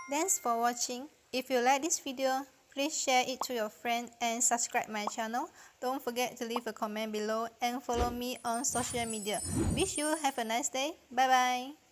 Thanks for watching. If you like this video, please share it to your friends and subscribe my channel. Don't forget to leave a comment below and follow me on social media. Wish you have a nice day. Bye bye.